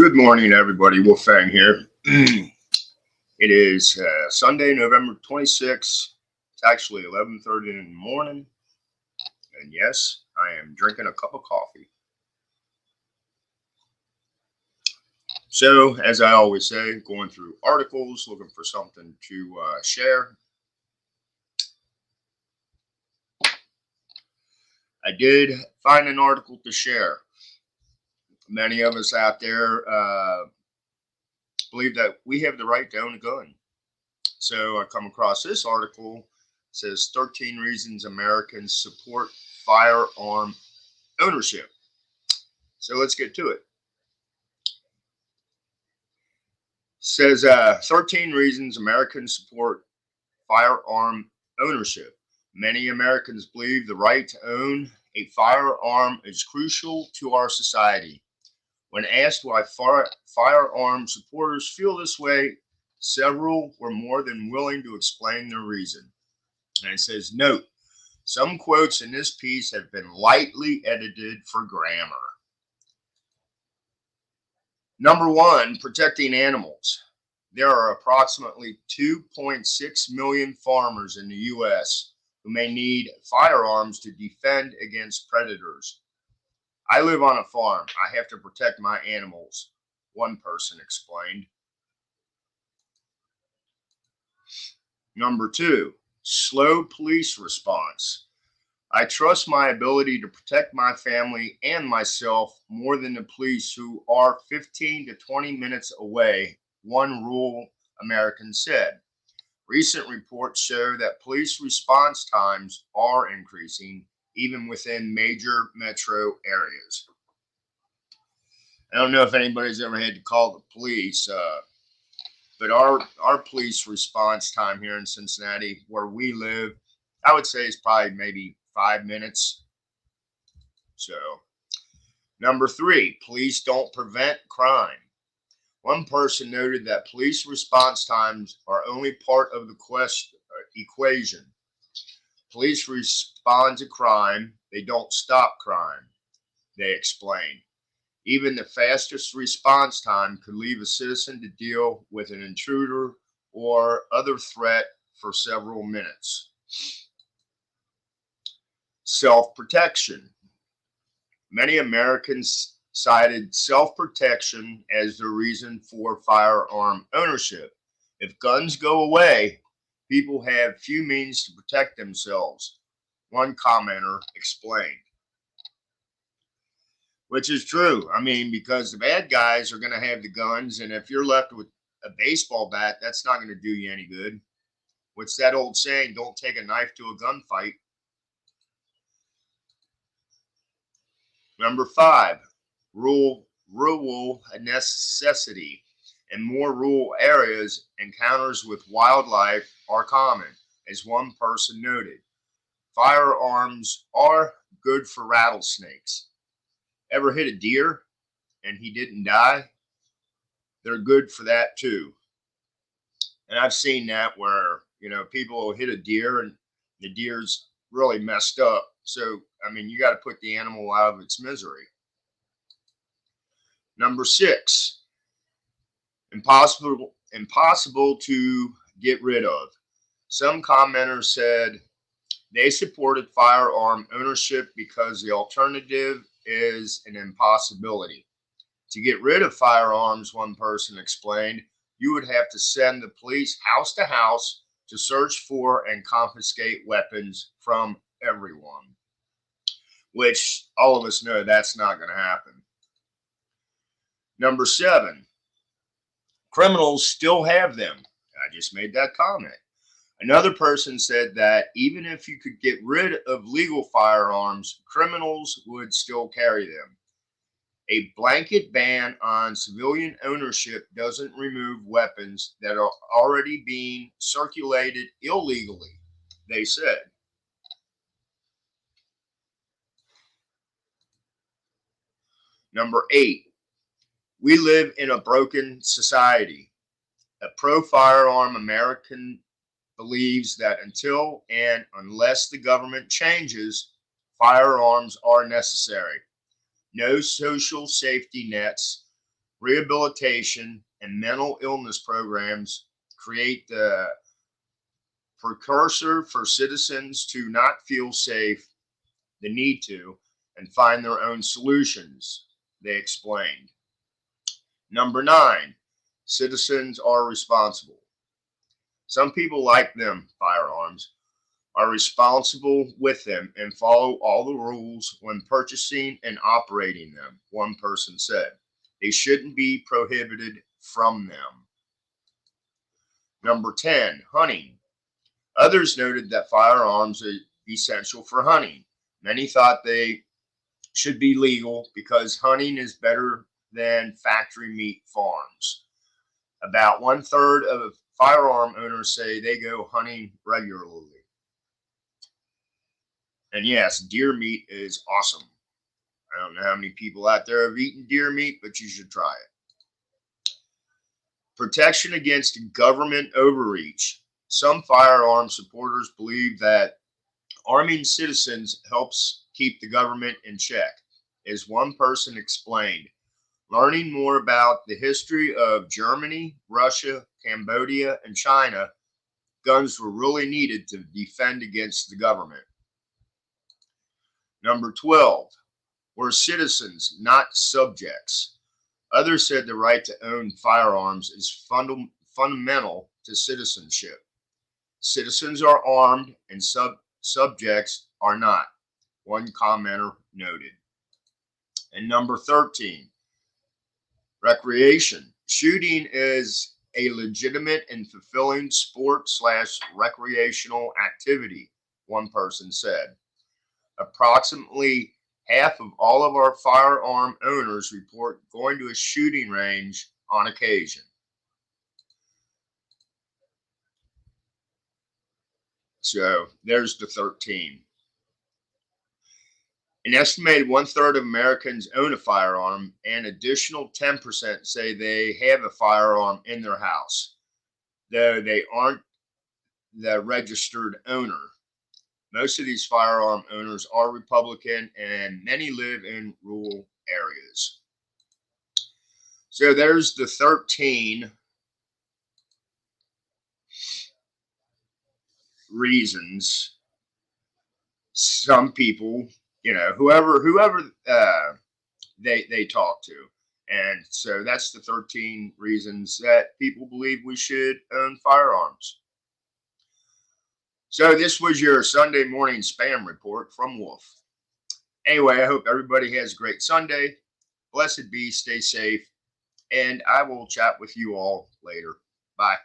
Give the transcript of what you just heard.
Good morning, everybody. Wolfang here. It is Sunday, November 26th. It's actually 11:30 in the morning. And yes, I am drinking a cup of coffee. So, as I always say, going through articles, looking for something to share. I did find an article to share. Many of us out there believe that we have the right to own a gun. So I come across this article. It says 13 reasons Americans support firearm ownership. So let's get to it. It says 13 reasons Americans support firearm ownership. Many Americans believe the right to own a firearm is crucial to our society. When asked why firearm supporters feel this way, several were more than willing to explain their reason. And it says, note, some quotes in this piece have been lightly edited for grammar. Number one, protecting animals. There are approximately 2.6 million farmers in the U.S. who may need firearms to defend against predators. I live on a farm. I have to protect my animals, one person explained. Number two, slow police response. I trust my ability to protect my family and myself more than the police who are 15 to 20 minutes away, one rural American said. Recent reports show that police response times are increasing even within major metro areas. I don't know if anybody's ever had to call the police, but our police response time here in Cincinnati, where we live, I would say is probably maybe 5 minutes. So, number three, police don't prevent crime. One person noted that police response times are only part of the equation. Police respond to crime, they don't stop crime, they explained. Even the fastest response time could leave a citizen to deal with an intruder or other threat for several minutes. Self-protection. Many Americans cited self-protection as the reason for firearm ownership. If guns go away, people have few means to protect themselves, one commenter explained. Which is true. I mean, because the bad guys are going to have the guns, and if you're left with a baseball bat, that's not going to do you any good. What's that old saying? Don't take a knife to a gunfight. Number five, rural necessity. In more rural areas, encounters with wildlife are common, as one person noted. Firearms are good for rattlesnakes. Ever hit a deer and he didn't die? They're good for that too. And I've seen that where, people will hit a deer and the deer's really messed up. So, I mean, you got to put the animal out of its misery. Number six, impossible to get rid of. Some commenters said they supported firearm ownership because the alternative is an impossibility. To get rid of firearms, one person explained, you would have to send the police house to house to search for and confiscate weapons from everyone, which all of us know that's not going to happen. Number seven, criminals still have them. I just made that comment. Another person said that even if you could get rid of legal firearms, criminals would still carry them. A blanket ban on civilian ownership doesn't remove weapons that are already being circulated illegally, they said. Number eight, we live in a broken society. A pro-firearm American believes that until and unless the government changes, firearms are necessary. No social safety nets, rehabilitation, and mental illness programs create the precursor for citizens to not feel safe, the need to, and find their own solutions, they explained. Number 9, citizens are responsible. Some people like them, firearms, are responsible with them and follow all the rules when purchasing and operating them, one person said. They shouldn't be prohibited from them. Number 10, hunting. Others noted that firearms are essential for hunting. Many thought they should be legal because hunting is better than factory meat farms. About 1/3 of firearm owners say they go hunting regularly. And yes, deer meat is awesome. I don't know how many people out there have eaten deer meat, but you should try it. Protection against government overreach. Some firearm supporters believe that arming citizens helps keep the government in check. As one person explained, learning more about the history of Germany, Russia, Cambodia, and China, guns were really needed to defend against the government. Number 12, we're citizens, not subjects. Others said the right to own firearms is fundamental to citizenship. Citizens are armed and subjects are not, one commenter noted. And number 13, recreation. Shooting is a legitimate and fulfilling sport/recreational activity, one person said. Approximately half of all of our firearm owners report going to a shooting range on occasion. So there's the 13. An estimated 1/3 of Americans own a firearm, and additional 10% say they have a firearm in their house, though they aren't the registered owner. Most of these firearm owners are Republican, and many live in rural areas. So there's the 13 reasons some people, whoever they talk to. And so that's the 13 reasons that people believe we should own firearms. So this was your Sunday morning spam report from Wolf. Anyway, I hope everybody has a great Sunday. Blessed be, stay safe, and I will chat with you all later. Bye.